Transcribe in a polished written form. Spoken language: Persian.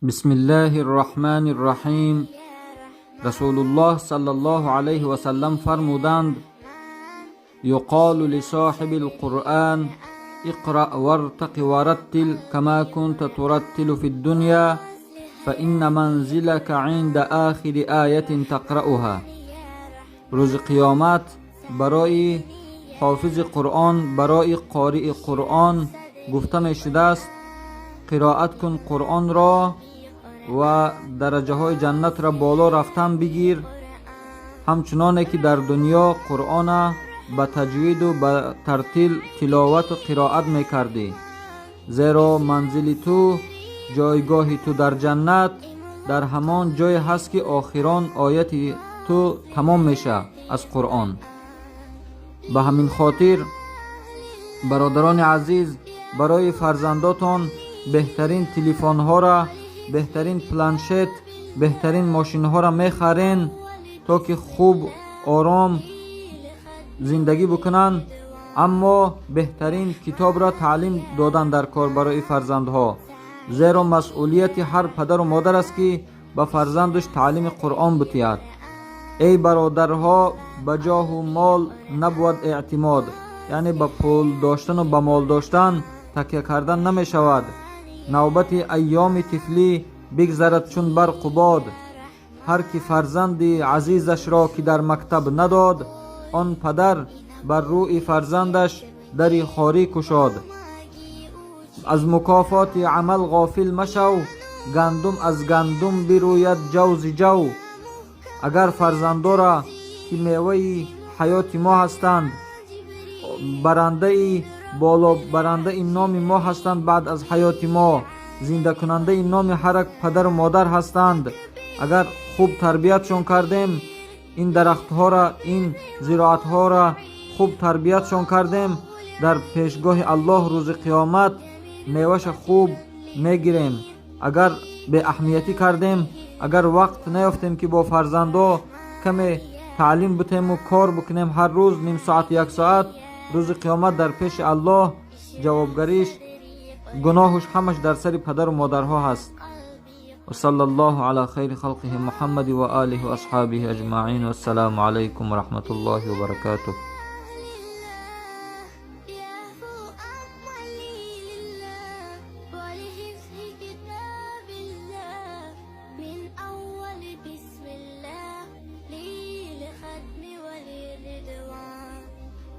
بسم الله الرحمن الرحیم. رسول الله صلی الله علیه و سلم فرمودند: یقال لصاحب القرآن اقرأ وارتق ورتل كما كنت ترتل في الدنيا فإن منزلك عند آخر آیت تقرأها. روز قیامت برای حافظ قرآن، برای قارئ قرآن گفته می شده است قرائت کن قرآن را و درجه های جنت را بالا رفتن بگیر، همچنانه که در دنیا قرآن به تجوید و به ترتیل تلاوت و قرائت میکردی، زیرا منزل تو، جایگاه تو در جنت در همان جای هست که آخران آیت تو تمام میشه از قرآن. به همین خاطر برادران عزیز، برای فرزنداتان بهترین تلفن ها را، بهترین پلنشت، بهترین ماشین ها را میخرین تا که خوب آرام زندگی بکنن، اما بهترین کتاب را تعلیم دادن در کار برای فرزندها، زیرا مسئولیت هر پدر و مادر است که به فرزندش تعلیم قرآن بتید. ای برادرها، به جاه و مال نبود اعتماد، یعنی به پول داشتن و به مال داشتن تکیه کردن نمی شود. نوبت ایام طفلی بگذرد چون برق و باد. هر کی فرزند عزیزش را که در مکتب نداد، آن پدر بر روی فرزندش دری خاری کشاد. از مکافات عمل غافل مشو، گندم از گندم بروید جوز جو. اگر فرزندا را که میوه حیات ما هستند، برنده این نام ما هستند، بعد از حیات ما زنده کننده این نام هر پدر و مادر هستند، اگر خوب تربیتشون کردیم، این درختها را، این زراعتها را خوب تربیتشون کردیم، در پیشگاه الله روز قیامت میوهش خوب میگیریم. اگر به اهمیتی کردیم، اگر وقت نیافتیم که با فرزندا کمی تعلیم بتیم و کار بکنیم، هر روز نیم ساعت یک ساعت، روز قیامت در پیش الله جوابگریش، گناهش همش در سر پدر و مادرها هست. و صلی الله علی خیر خلقه محمد و آله و اصحابه اجمعین و السلام علیکم و رحمت الله و برکاته.